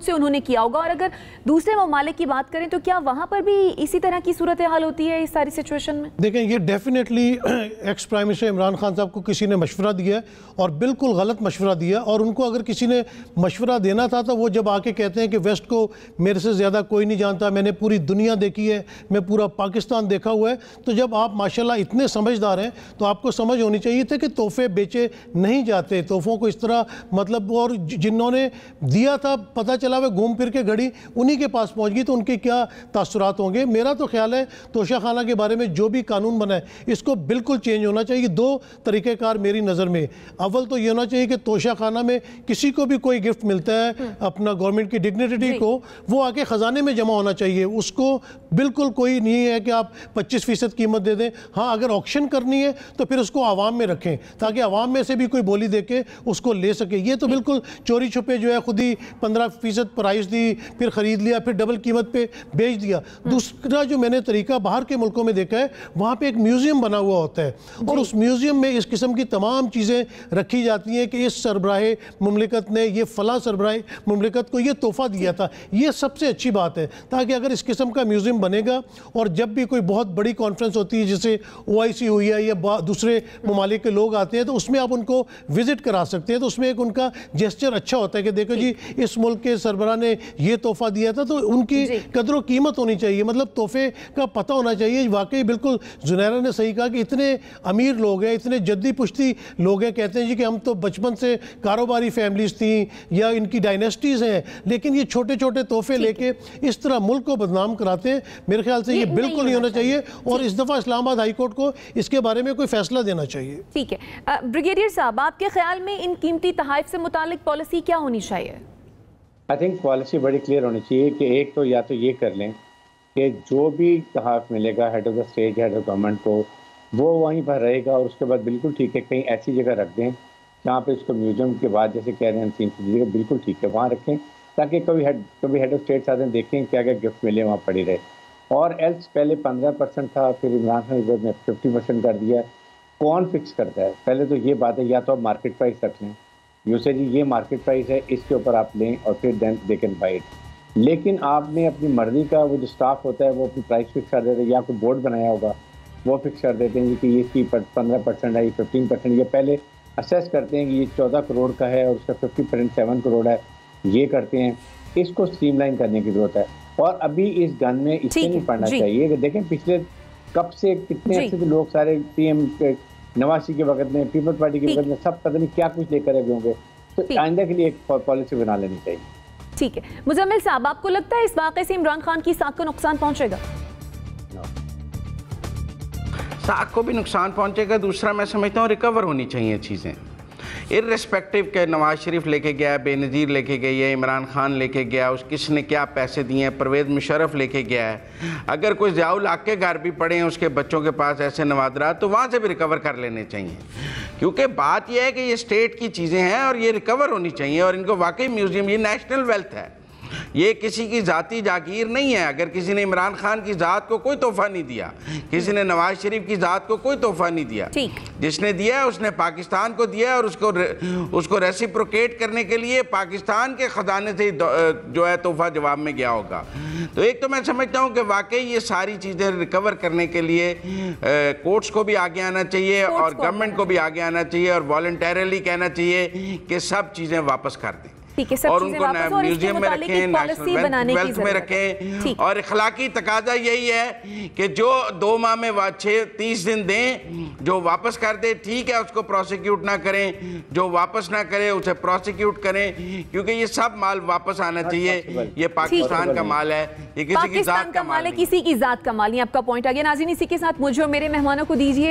से उन्होंने किया होगा। और अगर दूसरे ममालिक की बात करें तो क्या वहाँ पर भी इसी तरह की सूरत हाल होती है इस सारी सिचुएशन में? देखें, ये definitely ex prime minister Imran Khan साहब को किसी ने मशवरा दिया है और बिल्कुल गलत मशवरा दिया। और उनको अगर किसी ने मशवरा देना था तो वो जब आके कहते हैं कि वेस्ट को मेरे से ज़्यादा कोई नहीं जानता, मैंने पूरी दुनिया देखी है, मैं पूरा पाकिस्तान देखा हुआ है, तो जब आप माशाल्लाह इतने समझदार हैं तो आपको समझ होनी चाहिए थी कि तोहफे बेचे नहीं जाते, तोहफों को इस तरह मतलब, और जिन्होंने दिया था पता चला वह घूम फिर के घड़ी उन्हीं के पास पहुंच गई तो उनके क्या तासुरात होंगे। मेरा तो ख्याल है तोशा खाना के बारे में जो भी कानून बना है इसको बिल्कुल चेंज होना चाहिए। दो तरीक़ेकार मेरी नज़र में, अव्वल तो ये होना चाहिए कि तोशा खाना में किसी को भी कोई गिफ्ट मिलता है अपना गवर्नमेंट की डिग्निटी को, वो आके ख़जाने में जमा होना चाहिए, उसको बिल्कुल कोई नहीं है कि आप 25% कीमत दे दें। हाँ, अगर ऑक्शन करनी है तो फिर उसको आवाम में रखें ताकि आवाम में से भी कोई बोली दे के उसको ले सके। ये तो बिल्कुल चोरी छुपे जो है खुद ही 15% प्राइस दी, फिर ख़रीद लिया, फिर डबल कीमत पे बेच दिया। दूसरा जो मैंने तरीका बाहर के मुल्कों में देखा है, वहाँ पे एक म्यूज़ियम बना हुआ होता है और उस म्यूज़ियम में इस किस्म की तमाम चीज़ें रखी जाती हैं कि इस सरबराहे मुमलिकत ने ये फ़लाँ सरबराहे मुमलिकत को ये तोहफ़ा दिया था। ये सबसे अच्छी बात है ताकि अगर इस किस्म का म्यूज़ियम बनेगा और जब भी कोई बहुत बड़ी कॉन्फ्रेंस होती है जैसे OIC हुई है या दूसरे ममालिक के लोग आते हैं तो उसमें आप उनको विज़िट करा सकते हैं, तो उसमें एक उनका जेस्चर अच्छा होता है कि देखो जी इस मुल्क के सरबराह ने ये तोहफ़ा दिया था, तो उनकी कदर कीमत होनी चाहिए, मतलब तोहफे का पता होना चाहिए। वाकई बिल्कुल जुनैरा ने सही कहा कि इतने अमीर लोग हैं, इतने जद्दी पुश्ती लोग हैं, कहते हैं जी कि हम तो बचपन से कारोबारी फैमिलीज थी या इनकी डायनेस्टीज़ हैं, लेकिन ये छोटे छोटे तोहफे लेके इस तरह मुल्क को बदनाम कराते हैं। मेरे ख्याल से ये बिल्कुल नहीं होना चाहिए और इस दफ़ा इस्लामाबाद हाई कोर्ट को इसके बारे में कोई फैसला देना चाहिए। ठीक है ब्रिगेडियर साहब, आपके ख्याल में इन कीमती तोहफ़ से मुतालिक पॉलिसी क्या होनी चाहिए? आई थिंक पॉलिसी बड़ी क्लियर होनी चाहिए कि एक तो या तो ये कर लें कि जो भी तोहफ़ मिलेगा head of the state, head of government को, वो वहीं पर रहेगा और उसके बाद बिल्कुल ठीक है कहीं ऐसी जगह रख दें जहाँ पे इसको म्यूज़ियम के बाद जैसे कह रहे हैं सीन की बिल्कुल ठीक है वहाँ रखें ताकि कभी हेड ऑफ़ स्टेट आते हैं देखें क्या क्या गिफ्ट मिले वहाँ पड़ी रहे। और एल्स पहले 15% था, फिर इमरान खान ने 50% कर दिया। कौन फिक्स करता है? पहले तो ये बात है, या तो आप मार्केट प्राइस रख लें, यूसे जी ये मार्केट प्राइस है, इसके ऊपर आप लें और फिर then they can buy it. लेकिन आपने अपनी मर्जी का वो जो स्टाफ होता है वो अपनी प्राइस फिक्स कर देते हैं, या कोई बोर्ड बनाया होगा वो फिक्स कर देते हैं कि ये इसकी 15% है, ये 15%, ये पहले असेस करते हैं कि ये 14 करोड़ का है और उसका 50% 7 करोड़ है, ये करते हैं। इसको स्ट्रीमलाइन करने की जरूरत है और अभी इस गन में इससे नहीं पड़ना चाहिए। देखें पिछले कब से कितने अच्छे लोग सारे PM नवासी के वक्त में, पीपल्स पार्टी के वक्त में सब पता नहीं क्या कुछ लेकर आए होंगे, तो आइंदा के लिए एक पॉलिसी बना लेनी चाहिए। ठीक है मुजम्मिल साहब, आपको लगता है इस वाक़े से इमरान खान की साख को नुकसान पहुंचेगा? साख को भी नुकसान पहुंचेगा। दूसरा मैं समझता हूँ रिकवर होनी चाहिए चीज़ें, इर्रेस्पेक्टिव के नवाज शरीफ लेके गया, बेनज़ीर लेके गई है, इमरान खान लेके गया, उस किसने क्या पैसे दिए हैं, परवेज़ मुशर्रफ लेके गया है। अगर कोई ज़ियाउल हक के घर भी पड़े हैं उसके बच्चों के पास ऐसे नवादरात, तो वहाँ से भी रिकवर कर लेने चाहिए, क्योंकि बात यह है कि ये स्टेट की चीज़ें हैं और ये रिकवर होनी चाहिए। और इनको वाकई म्यूज़ियम, ये नेशनल वेल्थ है, ये किसी की ज़ाती जागीर नहीं है। अगर किसी ने इमरान खान की ज़ात को कोई तोहफ़ा नहीं दिया, किसी ने नवाज शरीफ की ज़ात को कोई तोहफ़ा नहीं दिया, जिसने दिया है उसने पाकिस्तान को दिया और उसको रेसिप्रोकेट करने के लिए पाकिस्तान के ख़जाने से जो है तोहफ़ा जवाब में गया होगा। तो एक तो मैं समझता हूँ कि वाकई ये सारी चीज़ें रिकवर करने के लिए कोर्ट्स को भी आगे आना चाहिए और गवर्नमेंट को भी आगे आना चाहिए और वॉलंटरली कहना चाहिए कि सब चीज़ें वापस कर दें और उनको म्यूजियम में रखें, नेशनल वेल्थ में रखें। और इखलाकी तकाजा यही है कि जो 2 माह में 30 दिन दें, जो वापस कर दे ठीक है, उसको प्रोसिक्यूट ना करें, जो वापस ना करे उसे प्रोसिक्यूट करें, क्योंकि ये सब माल वापस आना चाहिए। ये पाकिस्तान का माल है, ये किसी की जात का माल है, किसी की जात का माल नहीं। आपका पॉइंट आ गया। नाज़रीन, इसी के साथ मुझे और मेरे मेहमानों को दीजिए